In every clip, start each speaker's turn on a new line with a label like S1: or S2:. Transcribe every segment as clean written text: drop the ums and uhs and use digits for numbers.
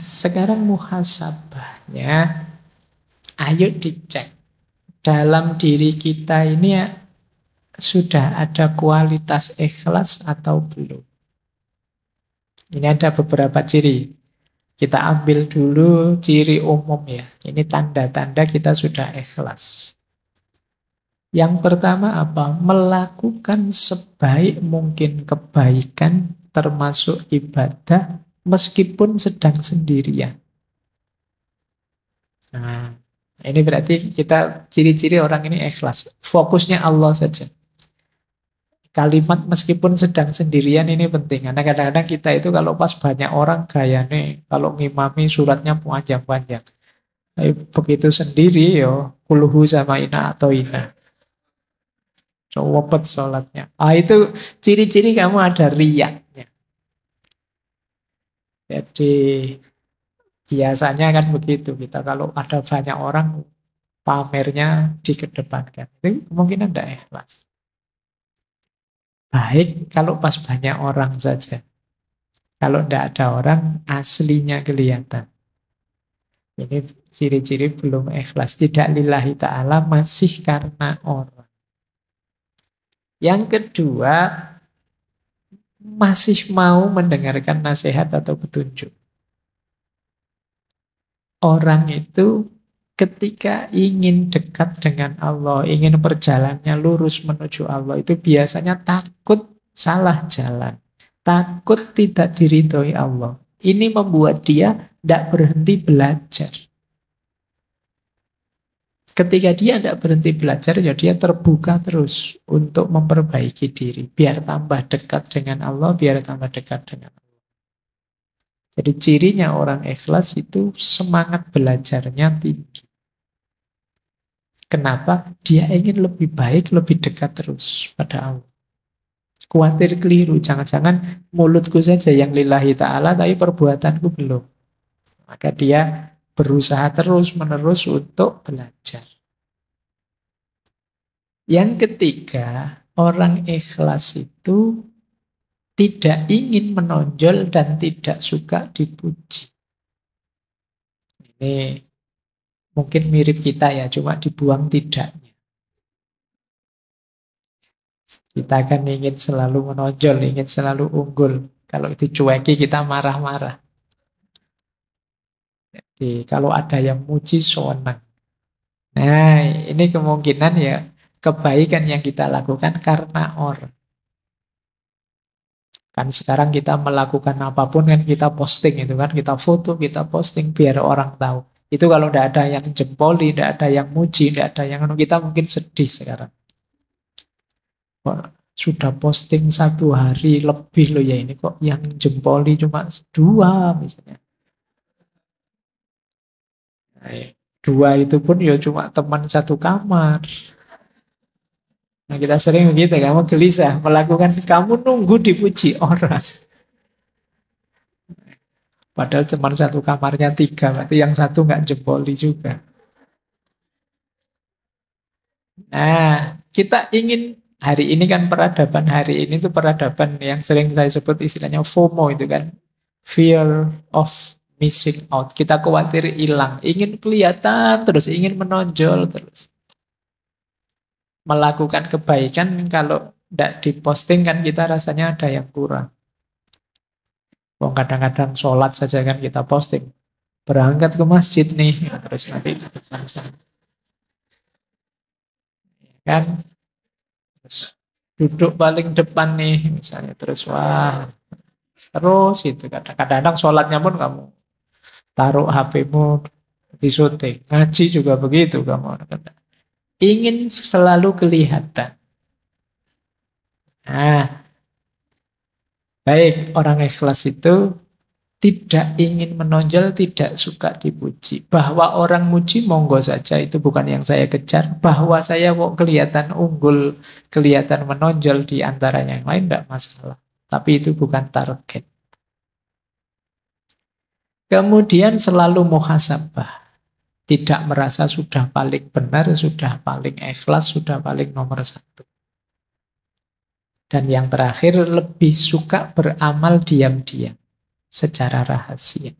S1: sekarang muhasabahnya, ayo dicek. Dalam diri kita ini sudah ada kualitas ikhlas atau belum? Ini ada beberapa ciri. Kita ambil dulu ciri umum ya. Ini tanda-tanda kita sudah ikhlas. Yang pertama apa? Melakukan sebaik mungkin kebaikan termasuk ibadah meskipun sedang sendirian. Nah, ini berarti kita ciri-ciri orang ini ikhlas. Fokusnya Allah saja. Kalimat meskipun sedang sendirian ini penting. Karena kadang-kadang kita itu kalau pas banyak orang gayane, kalau ngimami suratnya panjang-panjang. Begitu sendiri yo, kulhu sama ina atau ina. Cowopet sholatnya. Itu ciri-ciri kamu ada riyaknya. Jadi biasanya kan begitu. Kita kalau ada banyak orang pamernya dikedepankan. Itu kemungkinan tidak ikhlas. Baik kalau pas banyak orang saja. Kalau tidak ada orang, aslinya kelihatan. Ini ciri-ciri belum ikhlas. Tidak lillahi ta'ala, masih karena orang. Yang kedua, masih mau mendengarkan nasihat atau petunjuk. Orang itu ketika ingin dekat dengan Allah, ingin perjalanannya lurus menuju Allah, itu biasanya takut salah jalan. Takut tidak diridhoi Allah. Ini membuat dia tidak berhenti belajar. Ketika dia tidak berhenti belajar, ya dia terbuka terus untuk memperbaiki diri. Biar tambah dekat dengan Allah, biar tambah dekat dengan Allah. Jadi cirinya orang ikhlas itu semangat belajarnya tinggi. Kenapa? Dia ingin lebih baik, lebih dekat terus pada Allah. Khawatir keliru, jangan-jangan mulutku saja yang lillahi ta'ala, tapi perbuatanku belum. Maka dia berusaha terus-menerus untuk belajar. Yang ketiga, orang ikhlas itu tidak ingin menonjol dan tidak suka dipuji. Ini mungkin mirip kita ya, cuma dibuang tidaknya. Kita kan ingin selalu menonjol, ingin selalu unggul. Kalau dicueki kita marah-marah. Jadi kalau ada yang muji, senang. Nah, ini kemungkinan ya kebaikan yang kita lakukan karena orang. Kan sekarang kita melakukan apapun kan kita posting itu kan, kita foto, kita posting biar orang tahu. Itu kalau tidak ada yang jempoli, tidak ada yang muji, tidak ada yang kita mungkin sedih sekarang. Kok sudah posting 1 hari lebih loh ya, ini kok yang jempoli cuma 2 misalnya. Nah, 2 itu pun ya cuma teman satu kamar. Nah, kita sering begitu, kamu gelisah melakukan, kamu nunggu dipuji orang. Padahal cuma satu kamarnya 3, berarti yang satu nggak jempoli juga. Nah, kita ingin hari ini kan peradaban hari ini tuh peradaban yang sering saya sebut istilahnya FOMO itu kan, fear of missing out. Kita khawatir hilang, ingin kelihatan terus, ingin menonjol terus. Melakukan kebaikan kalau tidak diposting kan kita rasanya ada yang kurang. Kadang-kadang sholat saja kan kita posting. Berangkat ke masjid nih, terus nanti di depan sana. Kan? Terus duduk paling depan nih, misalnya. Terus wah, terus itu. Kadang-kadang sholatnya pun kamu taruh HP-mu di syuting. Ngaji juga begitu kamu. Ingin selalu kelihatan. Nah, baik, orang ikhlas itu tidak ingin menonjol, tidak suka dipuji. Bahwa orang muji, monggo saja, itu bukan yang saya kejar. Bahwa saya kok kelihatan unggul, kelihatan menonjol di antara yang lain, tidak masalah. Tapi itu bukan target. Kemudian selalu muhasabah. Tidak merasa sudah paling benar, sudah paling ikhlas, sudah paling nomor 1. Dan yang terakhir, lebih suka beramal diam-diam secara rahasia.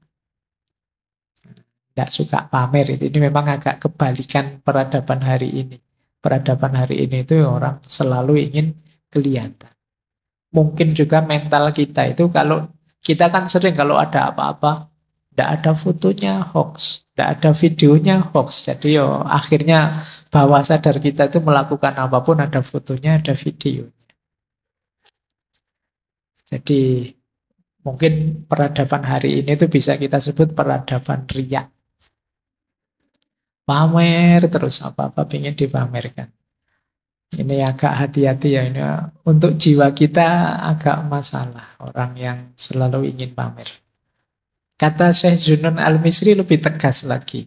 S1: Nggak suka pamer itu. Ini memang agak kebalikan peradaban hari ini. Peradaban hari ini itu orang selalu ingin kelihatan. Mungkin juga mental kita itu kalau kita kan sering kalau ada apa-apa, tidak ada fotonya hoax, tidak ada videonya hoax. Jadi yo akhirnya bawah sadar kita itu melakukan apapun ada fotonya, ada video. Jadi mungkin peradaban hari ini itu bisa kita sebut peradaban riak. Pamer terus apa-apa ingin dipamerkan. Ini agak hati-hati ya, ini untuk jiwa kita agak masalah. Orang yang selalu ingin pamer. Kata Syekh Zunun Al-Misri lebih tegas lagi.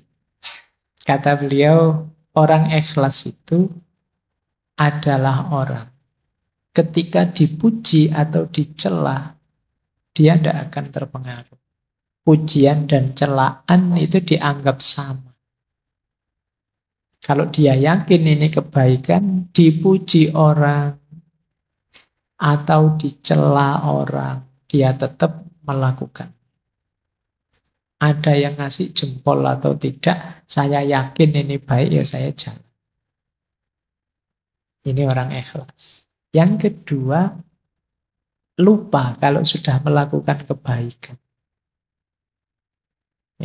S1: Kata beliau, orang ikhlas itu adalah orang ketika dipuji atau dicela, dia tidak akan terpengaruh. Pujian dan celaan itu dianggap sama. Kalau dia yakin ini kebaikan, dipuji orang atau dicela orang, dia tetap melakukan. Ada yang ngasih jempol atau tidak, saya yakin ini baik, ya saya jalan. Ini orang ikhlas. Yang kedua, lupa kalau sudah melakukan kebaikan.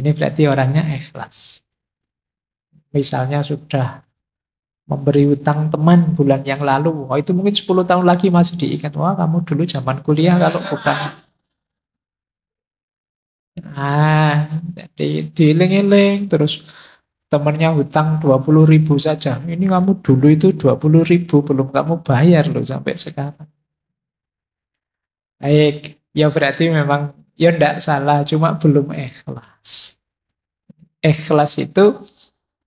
S1: Ini berarti orangnya ikhlas. Misalnya sudah memberi utang teman bulan yang lalu, oh itu mungkin 10 tahun lagi masih diingat, wah kamu dulu zaman kuliah kalau bukan. Jadi dieling-eling terus temennya hutang 20.000 saja. Ini kamu dulu itu 20.000 belum kamu bayar loh sampai sekarang. Baik, ya berarti memang ya ndak salah, cuma belum ikhlas. Ikhlas itu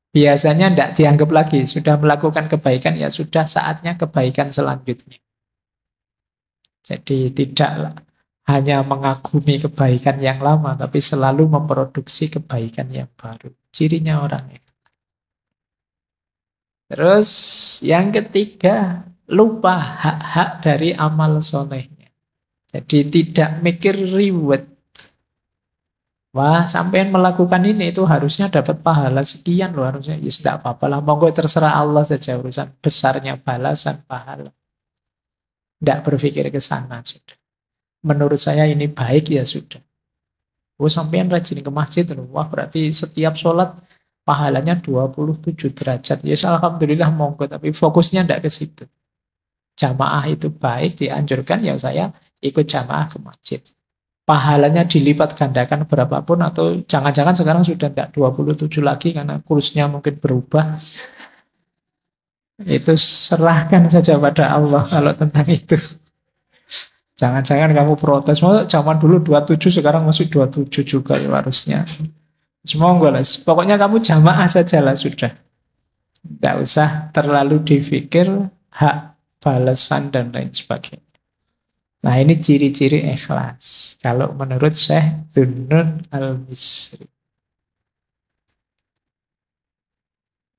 S1: biasanya tidak dianggap lagi. Sudah melakukan kebaikan, ya sudah saatnya kebaikan selanjutnya. Jadi tidak hanya mengagumi kebaikan yang lama, tapi selalu memproduksi kebaikan yang baru. Cirinya orang ikhlas. Terus yang ketiga, lupa hak-hak dari amal solehnya. Jadi tidak mikir reward. Wah, sampean melakukan ini itu harusnya dapat pahala sekian loh harusnya. Ya tidak apa-apa lah, monggo terserah Allah saja urusan besarnya balasan pahala. Tidak berpikir ke sana sudah. Menurut saya ini baik ya sudah. Oh, sampean rajin ke masjid loh. Wah, berarti setiap sholat pahalanya 27 derajat. Ya alhamdulillah monggo, tapi fokusnya tidak ke situ. Jamaah itu baik, dianjurkan ya saya ikut jamaah ke masjid. Pahalanya dilipat gandakan berapapun, atau jangan-jangan sekarang sudah tidak 27 lagi karena kursnya mungkin berubah. Itu serahkan saja pada Allah kalau tentang itu. Jangan-jangan kamu protes, oh, zaman dulu 27 sekarang masih 27 juga ya harusnya. Semua enggak lah. Pokoknya kamu jamaah saja lah sudah. Tidak usah terlalu difikir hak balasan dan lain sebagainya. Nah ini ciri-ciri ikhlas. Kalau menurut Syekh Zunun Al-Misri.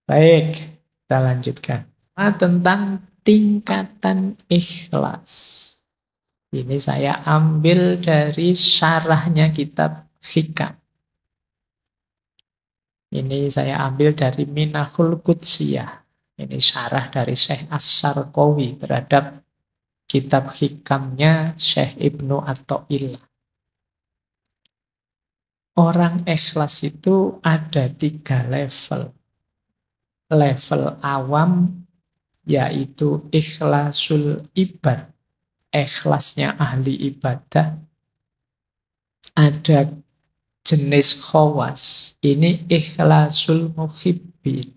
S1: Baik, kita lanjutkan. Nah, tentang tingkatan ikhlas. Ini saya ambil dari syarahnya kitab Hikam. Ini saya ambil dari Minahul Qudsiyah. Ini syarah dari Syekh As-Sarqawi terhadap kitab hikamnya Syekh Ibnu Athaillah. Orang ikhlas itu ada 3 level. Level awam yaitu ikhlasul ibad. Ikhlasnya ahli ibadah. Ada jenis khawas. Ini ikhlasul muhibbin.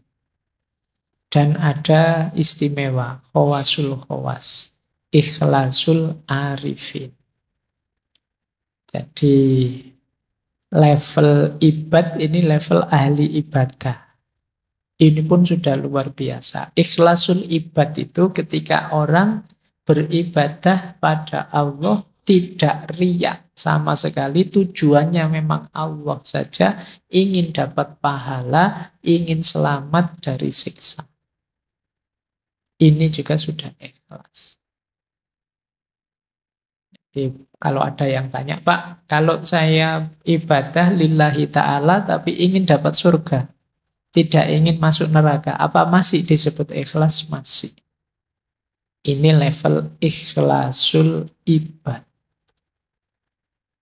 S1: Dan ada istimewa, khawasul khawas. Ikhlasul arifin. Jadi level ibad ini level ahli ibadah. Ini pun sudah luar biasa. Ikhlasul ibad itu ketika orang beribadah pada Allah tidak riya sama sekali. Tujuannya memang Allah saja, ingin dapat pahala, ingin selamat dari siksa. Ini juga sudah ikhlas. Kalau ada yang tanya, Pak, kalau saya ibadah lillahi ta'ala tapi ingin dapat surga, tidak ingin masuk neraka, apa masih disebut ikhlas? Masih. Ini level ikhlasul ibad.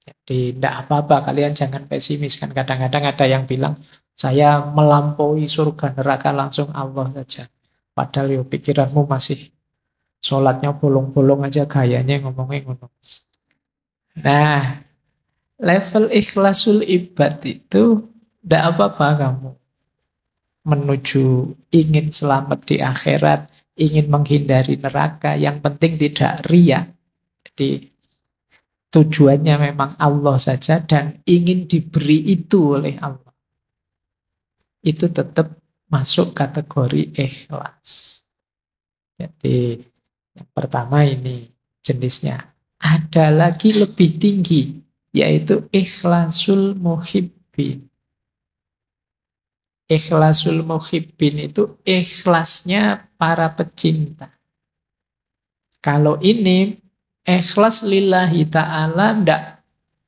S1: Jadi tidak apa-apa, kalian jangan pesimis. Kan kadang-kadang ada yang bilang, saya melampaui surga neraka langsung Allah saja. Padahal yo pikiranmu masih sholatnya bolong-bolong aja gayanya ngomongnya ngono. Nah, level ikhlasul ibad itu tidak apa-apa kamu menuju ingin selamat di akhirat, ingin menghindari neraka, yang penting tidak ria. Jadi tujuannya memang Allah saja dan ingin diberi itu oleh Allah. Itu tetap masuk kategori ikhlas. Jadi yang pertama ini jenisnya. Ada lagi lebih tinggi, yaitu ikhlasul muhibbin. Ikhlasul muhibbin itu ikhlasnya para pecinta. Kalau ini ikhlas lillahi ta'ala, tidak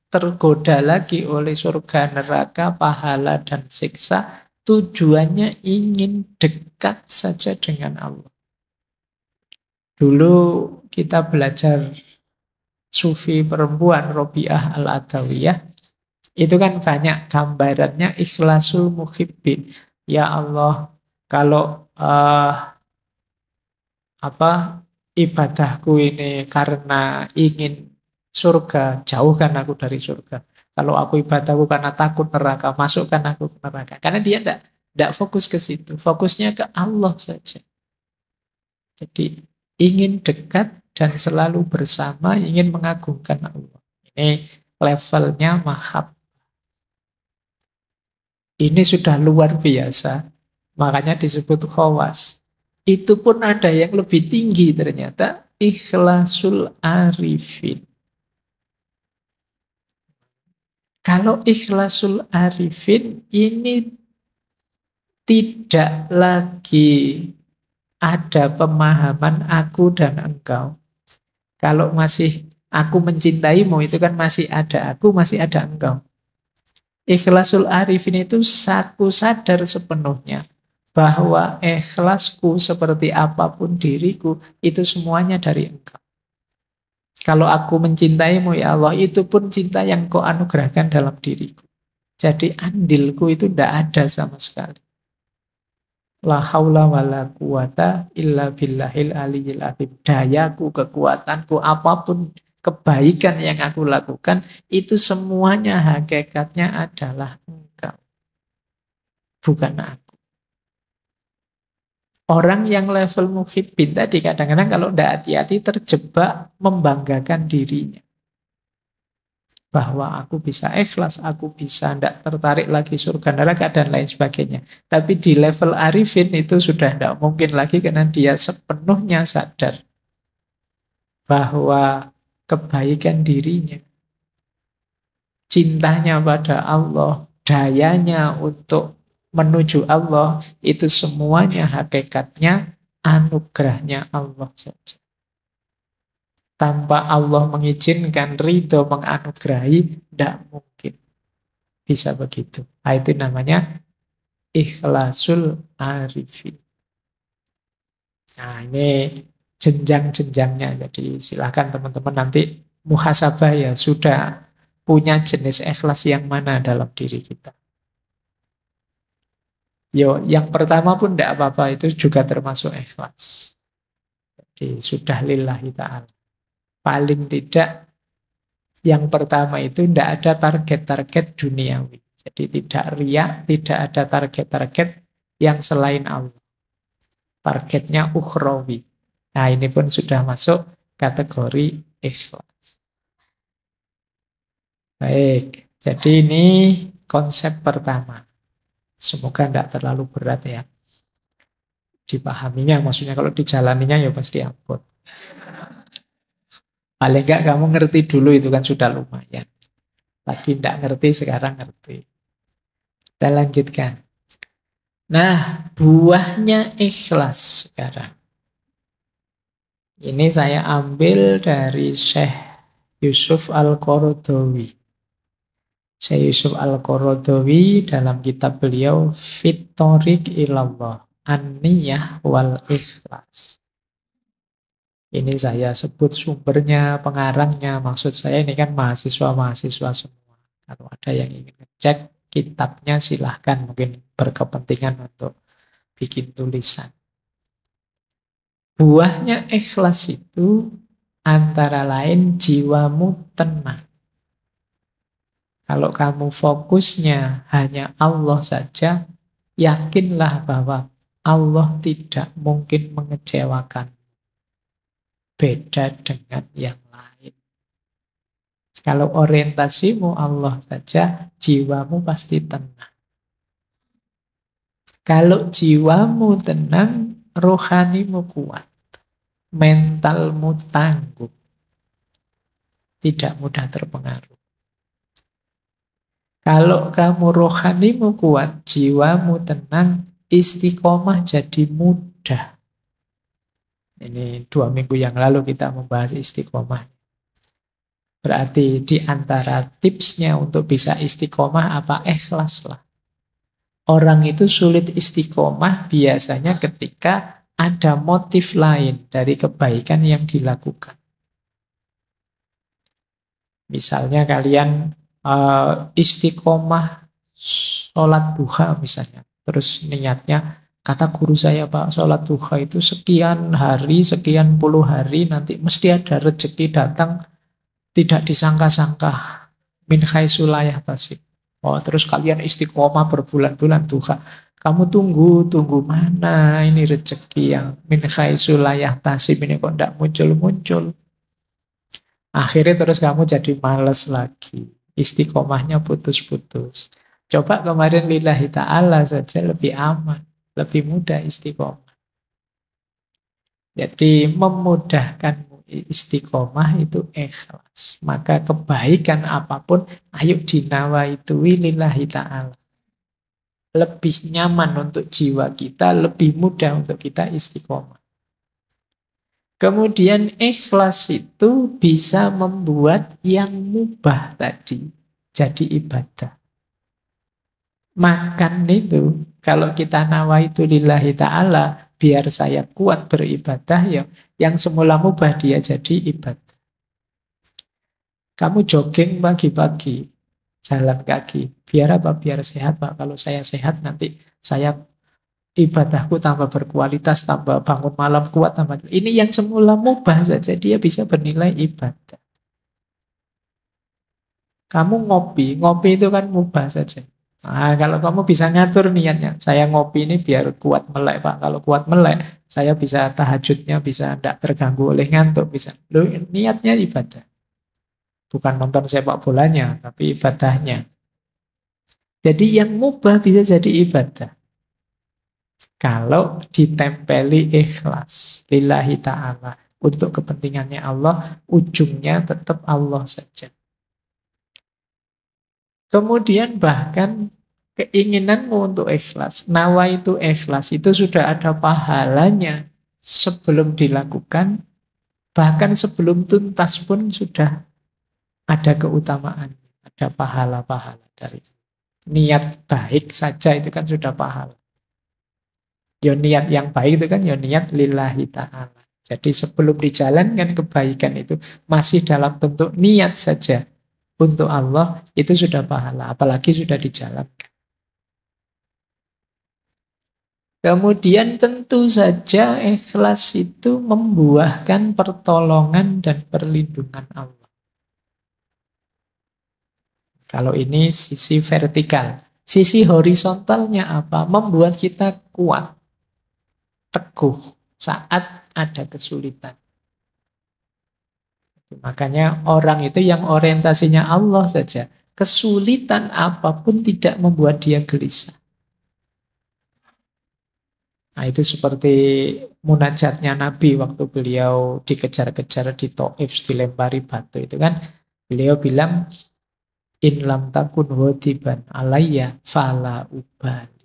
S1: tergoda lagi oleh surga, neraka, pahala, dan siksa. Tujuannya ingin dekat saja dengan Allah. Dulu kita belajar sufi perempuan Robiah Al-Adawiyah, itu kan banyak gambarannya ikhlasul muhibbin. Ya Allah, kalau ibadahku ini karena ingin surga, jauhkan aku dari surga. Kalau aku ibadahku karena takut neraka, masukkan aku ke neraka. Karena dia tidak fokus ke situ, fokusnya ke Allah saja. Jadi ingin dekat dan selalu bersama, ingin mengagungkan Allah. Ini levelnya mahab. Ini sudah luar biasa, makanya disebut khawas. Itu pun ada yang lebih tinggi ternyata, ikhlasul arifin. Kalau ikhlasul arifin ini tidak lagi ada pemahaman aku dan engkau. Kalau masih aku mencintaimu, itu kan masih ada aku, masih ada engkau. Ikhlasul arifin itu aku sadar sepenuhnya bahwa ikhlasku seperti apapun diriku, itu semuanya dari engkau. Kalau aku mencintaimu ya Allah, itu pun cinta yang kau anugerahkan dalam diriku. Jadi andilku itu tidak ada sama sekali. La haula wa la quwata illa billahil aliyyil azim. Dayaku, kekuatanku, apapun kebaikan yang aku lakukan, itu semuanya hakikatnya adalah engkau. Bukan aku. Orang yang level muhibbin tadi kadang-kadang kalau tidak hati-hati terjebak membanggakan dirinya. Bahwa aku bisa ikhlas, aku bisa tidak tertarik lagi surga neraka dan lain sebagainya. Tapi di level arifin itu sudah tidak mungkin lagi karena dia sepenuhnya sadar bahwa kebaikan dirinya, cintanya pada Allah, dayanya untuk menuju Allah, itu semuanya hakikatnya anugerahnya Allah saja. Tanpa Allah mengizinkan, ridho, menganugerahi, tidak mungkin bisa begitu. Nah, itu namanya ikhlasul arifin. Nah, ini jenjang-jenjangnya. Jadi silakan teman-teman nanti muhasabah ya, sudah punya jenis ikhlas yang mana dalam diri kita. Yo, yang pertama pun tidak apa-apa, itu juga termasuk ikhlas. Jadi sudah lillahi ta'ala. Paling tidak yang pertama itu tidak ada target-target duniawi. Jadi tidak riak, tidak ada target-target yang selain Allah. Targetnya ukhrawi. Nah, ini pun sudah masuk kategori ikhlas. Baik, jadi ini konsep pertama. Semoga tidak terlalu berat ya dipahaminya, maksudnya kalau dijalaninya ya pasti ampun. Paling enggak kamu ngerti dulu, itu kan sudah lumayan. Tadi tidak ngerti, sekarang ngerti. Kita lanjutkan. Nah, buahnya ikhlas sekarang. Ini saya ambil dari Syekh Yusuf Al-Qaradawi. Syekh Yusuf Al-Qaradawi dalam kitab beliau Fit Thoriq Ilallah, An-Niyah wal Ikhlas. Ini saya sebut sumbernya, pengarangnya. Maksud saya ini kan mahasiswa-mahasiswa semua. Kalau ada yang ingin ngecek kitabnya silahkan, mungkin berkepentingan untuk bikin tulisan. Buahnya ikhlas itu antara lain jiwamu tenang. Kalau kamu fokusnya hanya Allah saja, yakinlah bahwa Allah tidak mungkin mengecewakan. Beda dengan yang lain. Kalau orientasimu Allah saja, jiwamu pasti tenang. Kalau jiwamu tenang, rohanimu kuat. Mentalmu tangguh. Tidak mudah terpengaruh. Kalau kamu rohanimu kuat, jiwamu tenang, istiqomah jadi mudah. Ini 2 minggu yang lalu kita membahas istiqomah. Berarti di antara tipsnya untuk bisa istiqomah apa? Ikhlas lah. Orang itu sulit istiqomah biasanya ketika ada motif lain dari kebaikan yang dilakukan. Misalnya kalian istiqomah sholat duha misalnya. Terus niatnya, kata guru saya Pak, sholat duha itu sekian hari, sekian puluh hari, nanti mesti ada rezeki datang, tidak disangka-sangka. Min haitsu la yahtasib. Oh, terus kalian istiqomah berbulan-bulan duha. Kamu tunggu mana ini rezeki yang min haitsu la yahtasib ini kok tidak muncul-muncul. Akhirnya terus kamu jadi males lagi. Istiqomahnya putus-putus. Coba kemarin lillahi ta'ala saja lebih aman. Lebih mudah istiqomah. Jadi memudahkan istiqomah itu ikhlas. Maka kebaikan apapun, ayo dinawa itu lillahi ta'ala. Lebih nyaman untuk jiwa kita, lebih mudah untuk kita istiqomah. Kemudian ikhlas itu bisa membuat yang mubah tadi jadi ibadah. Makan itu, kalau kita nawaitu lillahi ta'ala, biar saya kuat beribadah, ya, yang semula mubah dia jadi ibadah. Kamu jogging pagi-pagi, jalan kaki. Biar apa? Biar sehat, Pak. Kalau saya sehat, nanti saya ibadahku tambah berkualitas, tambah bangun malam kuat, tambah. Ini yang semula mubah saja, dia bisa bernilai ibadah. Kamu ngopi itu kan mubah saja. Nah, kalau kamu bisa ngatur niatnya, saya ngopi ini biar kuat melek Pak. Kalau kuat melek, saya bisa tahajudnya, bisa tidak terganggu oleh ngantuk, bisa. Loh, niatnya ibadah. Bukan nonton sepak bolanya, tapi ibadahnya. Jadi yang mubah bisa jadi ibadah. Kalau ditempeli ikhlas lillahi ta'ala untuk kepentingannya Allah, ujungnya tetap Allah saja. Kemudian bahkan keinginanmu untuk ikhlas, nawa itu ikhlas, itu sudah ada pahalanya sebelum dilakukan, bahkan sebelum tuntas pun sudah ada keutamaan, ada pahala-pahala dari niat baik saja itu kan sudah pahala. Ya niat yang baik itu kan ya niat lillahi ta'ala. Jadi sebelum dijalankan kebaikan itu masih dalam bentuk niat saja untuk Allah, itu sudah pahala. Apalagi sudah dijalankan. Kemudian tentu saja ikhlas itu membuahkan pertolongan dan perlindungan Allah. Kalau ini sisi vertikal. Sisi horizontalnya apa? Membuat kita kuat, teguh saat ada kesulitan. Makanya orang itu yang orientasinya Allah saja, kesulitan apapun tidak membuat dia gelisah. Nah, itu seperti munajatnya Nabi waktu beliau dikejar-kejar di Taif, dilempari batu itu kan. Beliau bilang, in lam takun wadiban alayya fala ubali.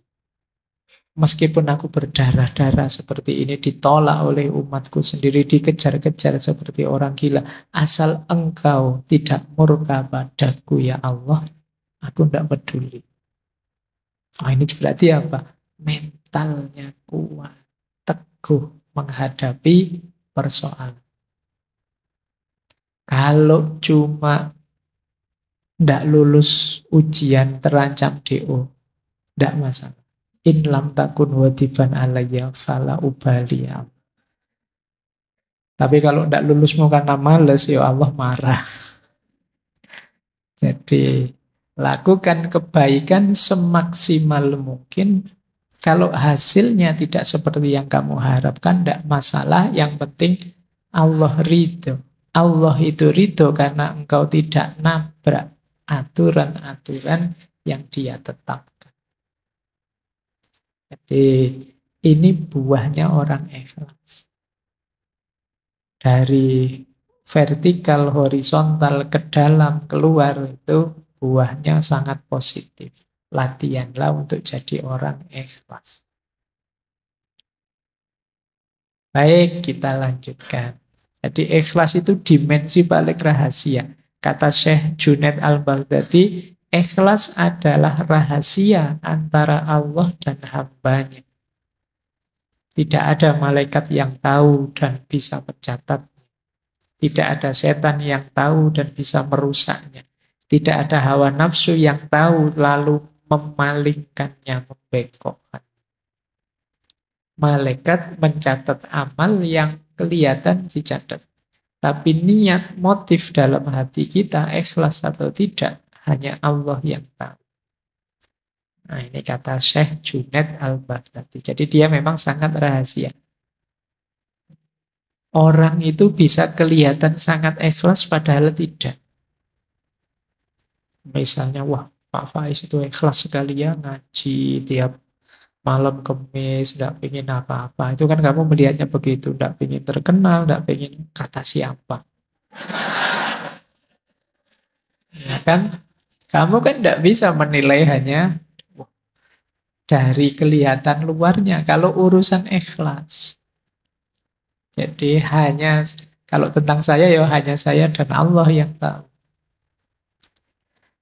S1: Meskipun aku berdarah-darah seperti ini, ditolak oleh umatku sendiri, dikejar-kejar seperti orang gila, asal engkau tidak murka padaku ya Allah, aku tidak peduli. Oh, ini berarti apa? Mentalnya kuat, teguh menghadapi persoalan. Kalau cuma tidak lulus ujian terancam DO, tidak masalah. In lam takun wadiban alayya fala ubaliya. Tapi kalau tidak lulusmu karena males, ya Allah marah. Jadi lakukan kebaikan semaksimal mungkin. Kalau hasilnya tidak seperti yang kamu harapkan, tidak masalah. Yang penting Allah ridho. Allah itu ridho karena engkau tidak nabrak aturan-aturan yang Dia tetapkan. Jadi ini buahnya orang ikhlas. Dari vertikal, horizontal, ke dalam, keluar, itu buahnya sangat positif. Latihanlah untuk jadi orang ikhlas. Baik, kita lanjutkan. Jadi ikhlas itu dimensi paling rahasia. Kata Syekh Junaid Al-Baghdadi, ikhlas adalah rahasia antara Allah dan hambanya. Tidak ada malaikat yang tahu dan bisa mencatat. Tidak ada setan yang tahu dan bisa merusaknya. Tidak ada hawa nafsu yang tahu lalu memalingkannya, membengkokkan. Malaikat mencatat amal yang kelihatan dicatat. Tapi niat, motif dalam hati kita, ikhlas atau tidak, hanya Allah yang tahu. Nah, ini kata Syekh Junaid Al-Baghdadi. Jadi dia memang sangat rahasia. Orang itu bisa kelihatan sangat ikhlas padahal tidak. Misalnya, wah Pak Faiz itu ikhlas sekali ya ngaji tiap malam Kemis, tidak ingin apa-apa. Itu kan kamu melihatnya begitu, tidak ingin terkenal, tidak ingin kata siapa. Ya kan? Kamu kan tidak bisa menilai hanya dari kelihatan luarnya. Kalau urusan ikhlas. Jadi hanya, kalau tentang saya ya hanya saya dan Allah yang tahu.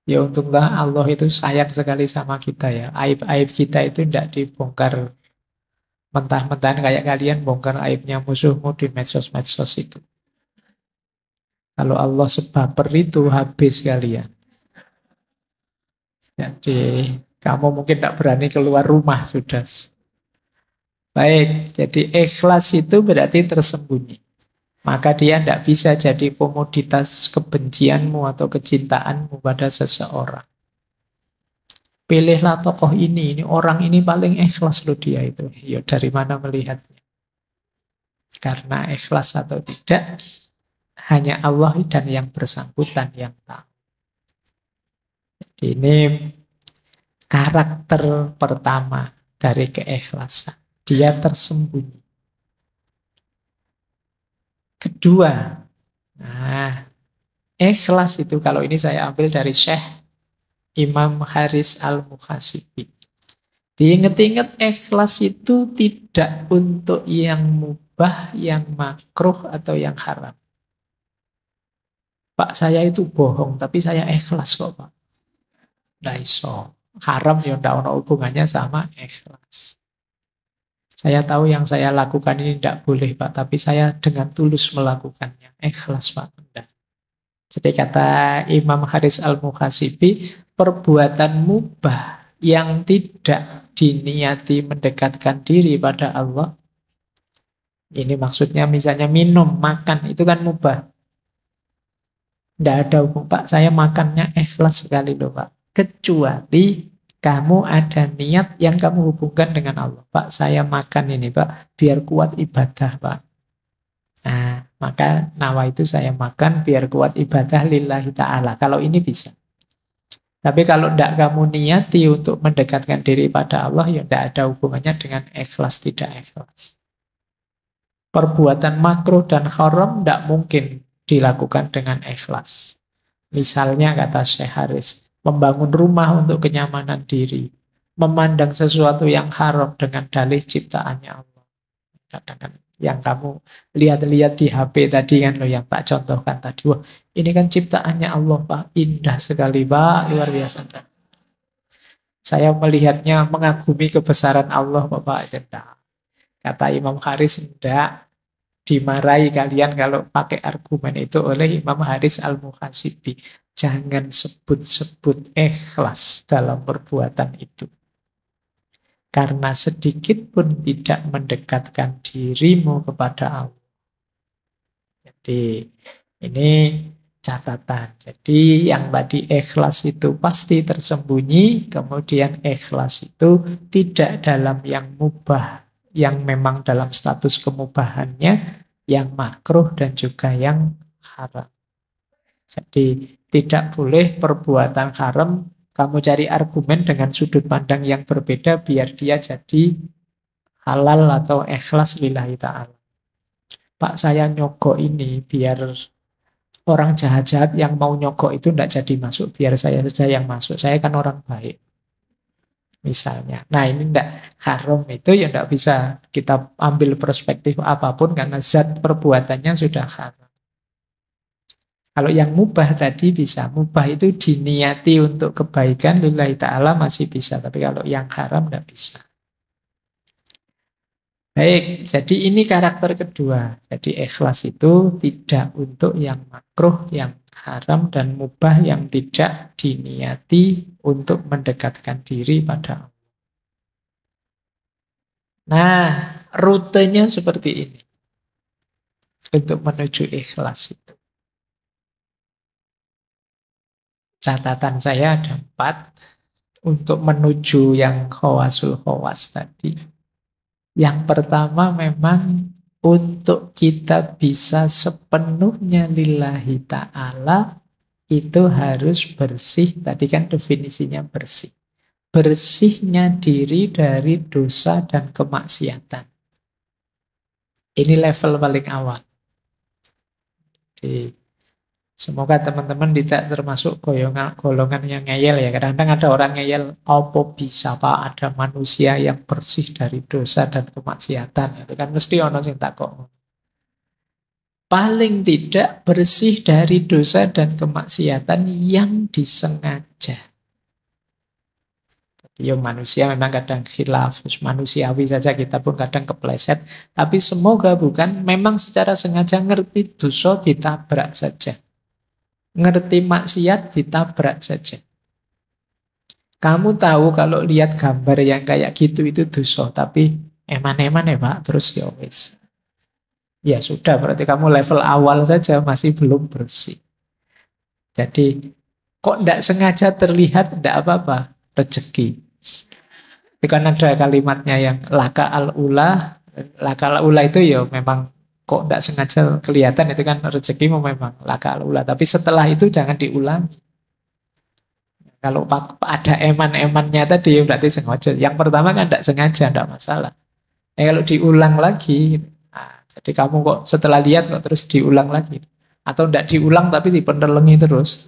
S1: Ya untunglah Allah itu sayang sekali sama kita ya. Aib-aib kita itu tidak dibongkar mentah-mentahan kayak kalian bongkar aibnya musuhmu di medsos-medsos itu. Kalau Allah sebaper itu habis kalian. Jadi kamu mungkin tidak berani keluar rumah sudah. Baik, jadi ikhlas itu berarti tersembunyi. Maka dia tidak bisa jadi komoditas kebencianmu atau kecintaanmu pada seseorang. Pilihlah tokoh ini orang ini paling ikhlas loh dia itu. Ya, dari mana melihatnya? Karena ikhlas atau tidak, hanya Allah dan yang bersangkutan yang tahu. Ini karakter pertama dari keikhlasan. Dia tersembunyi. Kedua, nah, ikhlas itu kalau ini saya ambil dari Syekh Imam Haris Al-Muhasibi. Diingat-ingat ikhlas itu tidak untuk yang mubah, yang makruh, atau yang haram. Pak, saya itu bohong, tapi saya ikhlas kok, Pak. Nggak iso. Haram ya tidak ada hubungannya sama ikhlas. Saya tahu yang saya lakukan ini tidak boleh, Pak, tapi saya dengan tulus melakukannya. Ikhlas, Pak. Enggak. Jadi kata Imam Haris Al-Muhasibi, perbuatan mubah yang tidak diniati mendekatkan diri pada Allah, ini maksudnya misalnya minum, makan, itu kan mubah. Tidak ada hubung, Pak, saya makannya ikhlas sekali loh, Pak. Kecuali kamu ada niat yang kamu hubungkan dengan Allah. Pak, saya makan ini, Pak, biar kuat ibadah, Pak. Nah, maka nawa itu saya makan biar kuat ibadah lillahi ta'ala. Kalau ini bisa. Tapi kalau tidak kamu niati untuk mendekatkan diri pada Allah, ya tidak ada hubungannya dengan ikhlas, tidak ikhlas. Perbuatan makruh dan haram tidak mungkin dilakukan dengan ikhlas. Misalnya kata Syekh Haris, membangun rumah untuk kenyamanan diri. memandang sesuatu yang haram dengan dalih ciptaannya Allah. Kadang-kadang yang kamu lihat-lihat di HP tadi kan lo yang tak contohkan tadi. Wah, ini kan ciptaannya Allah, Pak. Indah sekali, Pak. Luar biasa. Saya melihatnya mengagumi kebesaran Allah, Bapak. Itu enggak. Kata Imam Haris, enggak. Dimarahi kalian kalau pakai argumen itu oleh Imam Haris Al-Muhasibi. Jangan sebut-sebut ikhlas dalam perbuatan itu. Karena sedikit pun tidak mendekatkan dirimu kepada Allah. Jadi ini catatan. Jadi yang tadi ikhlas itu pasti tersembunyi, kemudian ikhlas itu tidak dalam yang mubah, yang memang dalam status kemubahannya, yang makruh dan juga yang haram. Jadi tidak boleh perbuatan haram kamu cari argumen dengan sudut pandang yang berbeda biar dia jadi halal atau ikhlas lillahi ta'ala. Pak, saya nyogok ini biar orang jahat-jahat yang mau nyogok itu tidak jadi masuk, biar saya saja yang masuk. Saya kan orang baik, misalnya. Nah, ini tidak haram itu ya tidak bisa kita ambil perspektif apapun karena zat perbuatannya sudah haram. Kalau yang mubah tadi bisa. Mubah itu diniati untuk kebaikan lillahi ta'ala masih bisa. Tapi kalau yang haram tidak bisa. Baik, jadi ini karakter kedua. Jadi ikhlas itu tidak untuk yang makruh, yang haram, dan mubah yang tidak diniati untuk mendekatkan diri pada Allah. Nah, rutenya seperti ini. Untuk menuju ikhlas itu. Catatan saya ada 4 untuk menuju yang khawasul khawas tadi. Yang pertama memang untuk kita bisa sepenuhnya lillahi ta'ala itu harus bersih. Tadi kan definisinya bersih. Bersihnya diri dari dosa dan kemaksiatan. Ini level paling awal. Jadi, semoga teman-teman tidak termasuk golongan yang ngeyel ya. Kadang-kadang ada orang ngeyel, apa bisa Pak ada manusia yang bersih dari dosa dan kemaksiatan. Itu kan mesti ono sing takok. Paling tidak bersih dari dosa dan kemaksiatan yang disengaja. Jadi ya manusia memang kadang khilaf, manusiawi saja kita pun kadang kepleset. Tapi semoga bukan memang secara sengaja ngerti dosa ditabrak saja. Ngerti maksiat ditabrak saja. Kamu tahu kalau lihat gambar yang kayak gitu itu dosa, tapi eman-eman ya Pak, terus ya wis. Ya sudah, berarti kamu level awal saja masih belum bersih. Jadi kok tidak sengaja terlihat tidak apa-apa, rezeki. Itu kan ada kalimatnya yang laka al-ula. Laka al-ula itu ya memang kok tidak sengaja kelihatan, itu kan rezekimu memang laka al-ula. Tapi setelah itu jangan diulangi. Kalau ada eman-emannya tadi berarti sengaja. Yang pertama kan tidak sengaja, tidak masalah. Kalau diulang lagi, nah, jadi kamu kok setelah lihat kok terus diulang lagi. Atau tidak diulang tapi dipenelengi terus.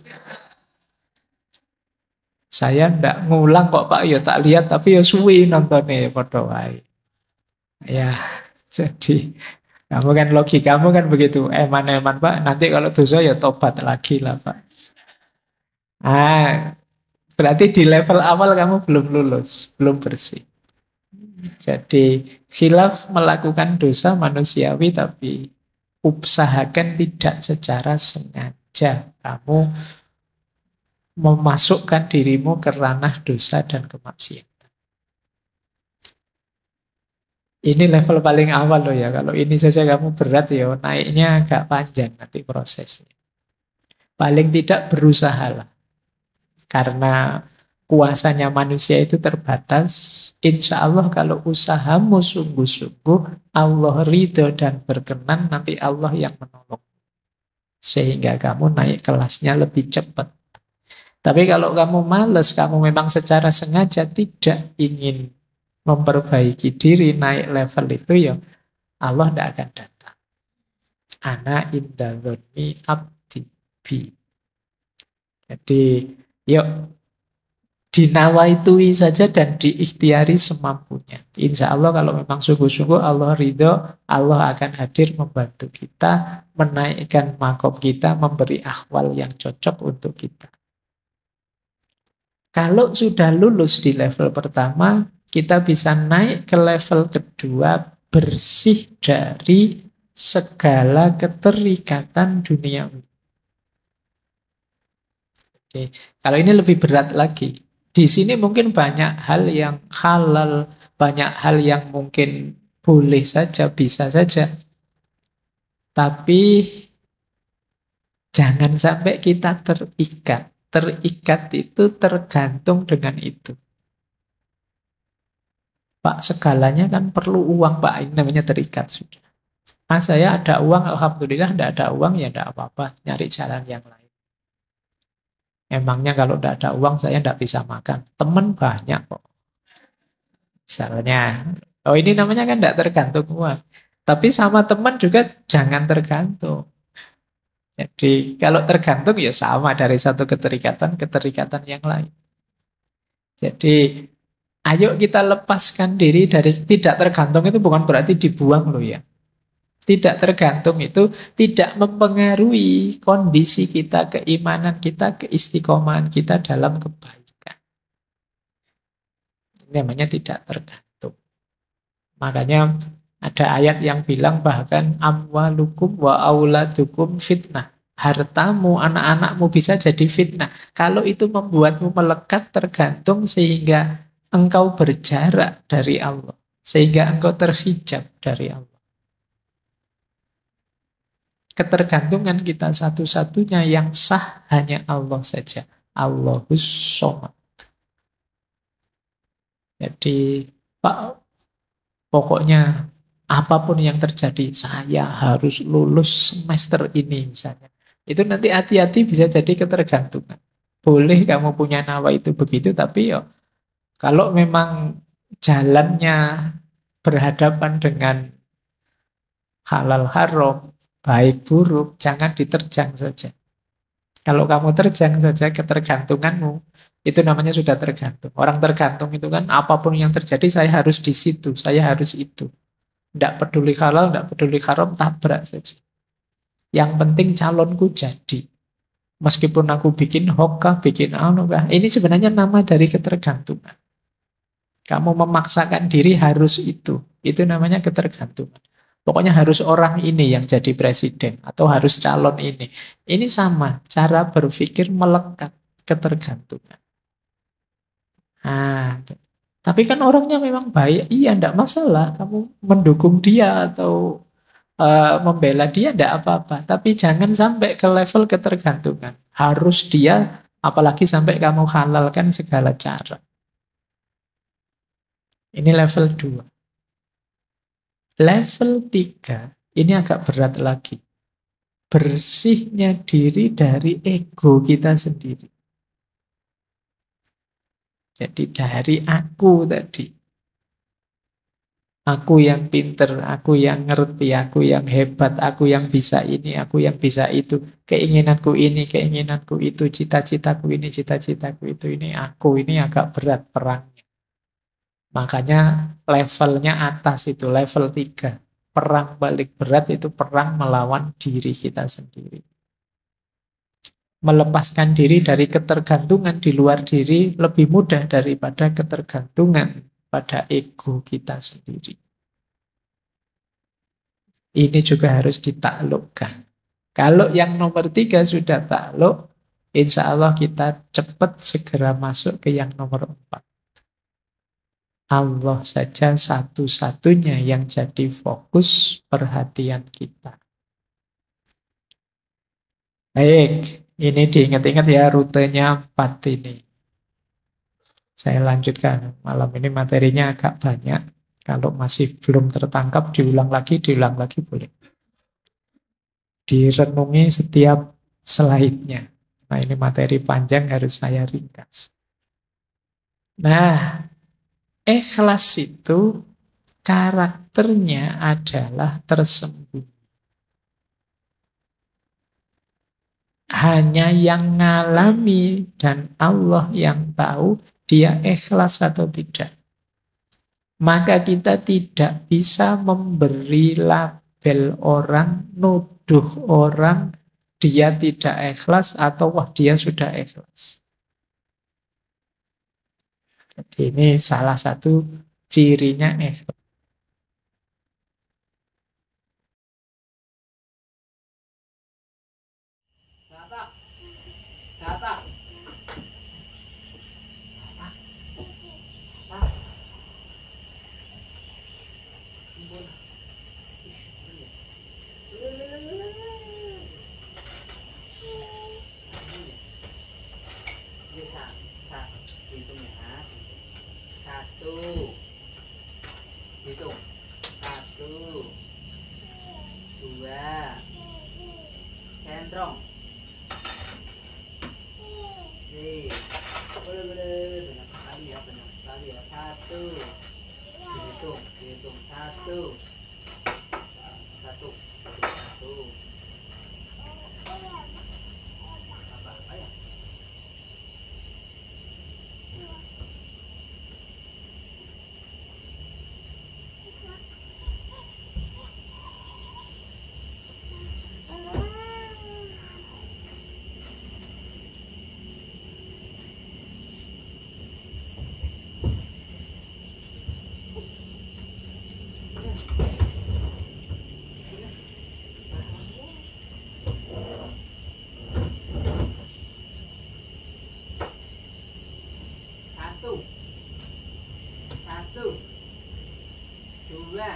S1: Saya tidak ngulang kok Pak, ya tak lihat tapi ya suwi nontonnya padha wae. Ya, jadi kamu kan logikamu kan begitu, eman-eman Pak, nanti kalau dosa ya tobat lagi lah Pak. Ah, berarti di level awal kamu belum lulus, belum bersih. Jadi khilaf melakukan dosa manusiawi tapi usahakan tidak secara sengaja kamu memasukkan dirimu ke ranah dosa dan kemaksiatan. Ini level paling awal loh ya. Kalau ini saja kamu berat ya, naiknya agak panjang nanti prosesnya. Paling tidak berusahalah. Karena kuasanya manusia itu terbatas. Insya Allah kalau usahamu sungguh-sungguh, Allah ridho dan berkenan, nanti Allah yang menolong. Sehingga kamu naik kelasnya lebih cepat. Tapi kalau kamu malas, kamu memang secara sengaja tidak ingin memperbaiki diri, naik level itu ya, Allah tidak akan datang. Ana inda abdi bi. Jadi, yuk Dinawaitui saja dan diikhtiari semampunya. Insya Allah kalau memang sungguh-sungguh Allah ridho, Allah akan hadir membantu kita, menaikkan makom kita, memberi ahwal yang cocok untuk kita. Kalau sudah lulus di level pertama, kita bisa naik ke level kedua, bersih dari segala keterikatan duniawi. Oke. Kalau ini lebih berat lagi. Di sini mungkin banyak hal yang halal, banyak hal yang mungkin boleh saja, bisa saja. Tapi jangan sampai kita terikat. Terikat itu tergantung dengan itu. Pak, segalanya kan perlu uang, Pak. Ini namanya terikat sudah. Mas, saya ada uang, alhamdulillah. Tidak ada uang, ya tidak apa-apa. Nyari jalan yang lain. Emangnya kalau tidak ada uang, saya tidak bisa makan. Teman banyak kok. Misalnya, oh ini namanya kan tidak tergantung uang. Tapi sama teman juga jangan tergantung. Jadi kalau tergantung ya sama dari satu keterikatan ke keterikatan yang lain. Jadi ayo kita lepaskan diri dari tidak tergantung itu bukan berarti dibuang loh ya. Tidak tergantung itu tidak mempengaruhi kondisi kita, keimanan kita, keistiqomahan kita dalam kebaikan. Ini namanya tidak tergantung. Makanya ada ayat yang bilang bahkan amwalukum wa auladukum fitnah. Hartamu, anak-anakmu bisa jadi fitnah. Kalau itu membuatmu melekat tergantung sehingga engkau berjarak dari Allah. Sehingga engkau terhijab dari Allah. Ketergantungan kita satu-satunya yang sah hanya Allah saja. Allahus Somad. Jadi, Pak, pokoknya apapun yang terjadi, saya harus lulus semester ini misalnya. Itu nanti hati-hati bisa jadi ketergantungan. Boleh kamu punya nawa itu begitu, tapi ya kalau memang jalannya berhadapan dengan halal haram, baik buruk, jangan diterjang saja. Kalau kamu terjang saja ketergantunganmu, itu namanya sudah tergantung. Orang tergantung itu kan apapun yang terjadi saya harus di situ, saya harus itu. Tidak peduli halal, tidak peduli haram, tabrak saja. Yang penting calonku jadi. Meskipun aku bikin hokkah, bikin anukah, ini sebenarnya nama dari ketergantungan. Kamu memaksakan diri harus itu. Itu namanya ketergantungan. Pokoknya harus orang ini yang jadi presiden atau harus calon ini. Ini sama, cara berpikir melekat ketergantungan. Nah, tapi kan orangnya memang baik, iya enggak masalah. Kamu mendukung dia atau membela dia enggak apa-apa. Tapi jangan sampai ke level ketergantungan. Harus dia, apalagi sampai kamu halalkan segala cara. Ini level 2. Level 3, ini agak berat lagi. Bersihnya diri dari ego kita sendiri. Jadi dari aku tadi. Aku yang pinter, aku yang ngerti, aku yang hebat, aku yang bisa ini, aku yang bisa itu. Keinginanku ini, keinginanku itu, cita-citaku ini, cita-citaku itu. Ini aku, ini agak berat perangnya. Makanya levelnya atas itu, level 3. Perang balik berat itu perang melawan diri kita sendiri. Melepaskan diri dari ketergantungan di luar diri lebih mudah daripada ketergantungan pada ego kita sendiri. Ini juga harus ditaklukkan. Kalau yang nomor 3 sudah takluk, insya Allah kita cepat segera masuk ke yang nomor 4. Allah saja satu-satunya yang jadi fokus perhatian kita. Baik, ini diingat-ingat ya rutenya 4 ini. Saya lanjutkan, malam ini materinya agak banyak. Kalau masih belum tertangkap, diulang lagi boleh. Direnungi setiap slide-nya. Nah ini materi panjang harus saya ringkas. Nah, ikhlas itu karakternya adalah tersembunyi. Hanya yang ngalami dan Allah yang tahu dia ikhlas atau tidak. Maka kita tidak bisa memberi label orang, nuduh orang dia tidak ikhlas atau wah dia sudah ikhlas. Jadi ini salah satu cirinya ikhlas.
S2: Hitung. 1, 2, centrong. Boleh. Benar sekali ya. 1. Dihitung. 1. 1. Apa ya? Satu, 2.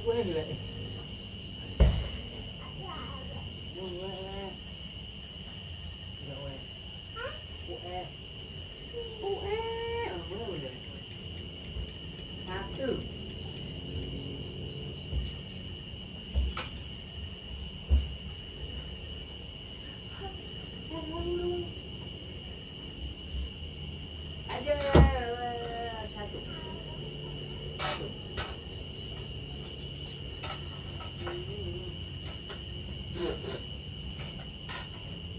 S2: Quên rồi. Satu. Aja.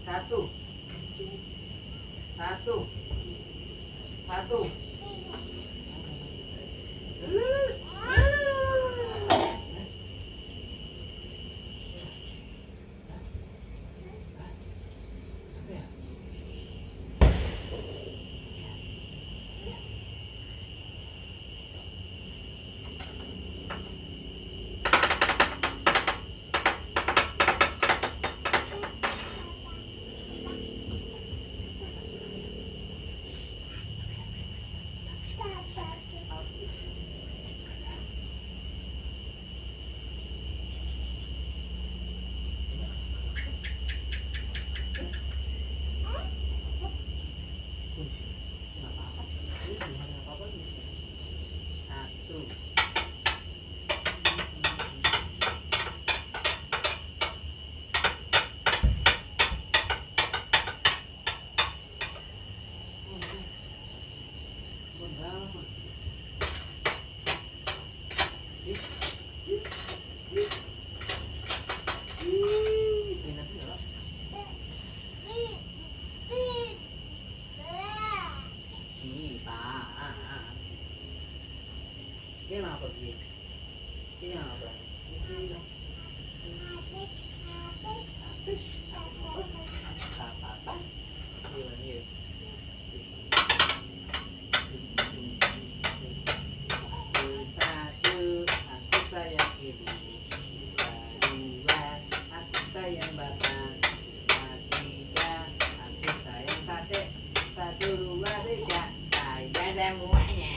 S2: Satu. Satu. Dia mau pergi. Dia mau pergi. Apa? Iya. Satu, aku sayang ibu. Dua, aku sayang bapak. Tiga, aku sayang kakek. 1, 2, 3, saya semuanya.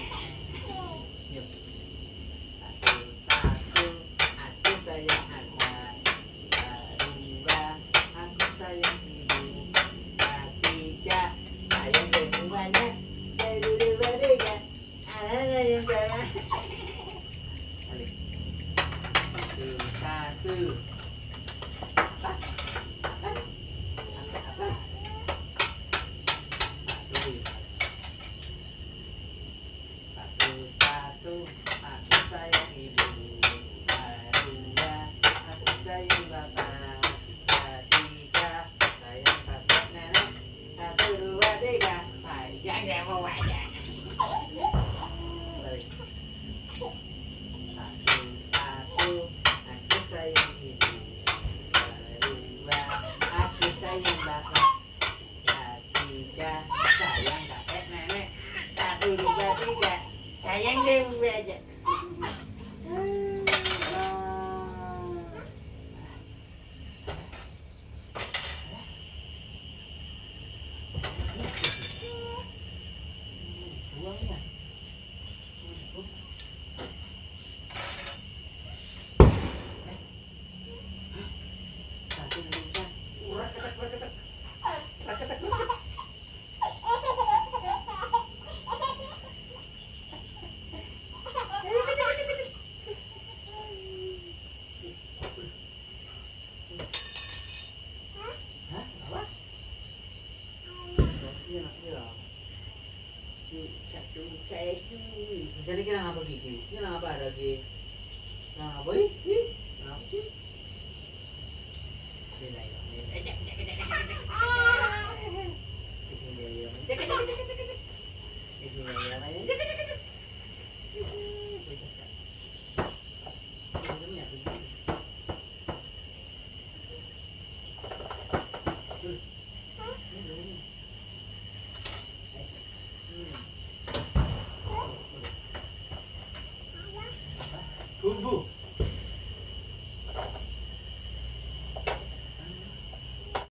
S2: Yuk. Satu, aku sayang anak. Dua, aku sayang ibu. Tiga, sayang semuanya. 1, 2, 3, ada yang sayang. Satu. Apa? sayang bapak. Tiga sayang kakek nenek. Satu dua tiga sayang dewi aja. Buangnya. Satu dua. Urat ketek ketek. Ketek ketek. Jadi kita ngapa gigi? Kita ngapa ada gigi? Nah, boy?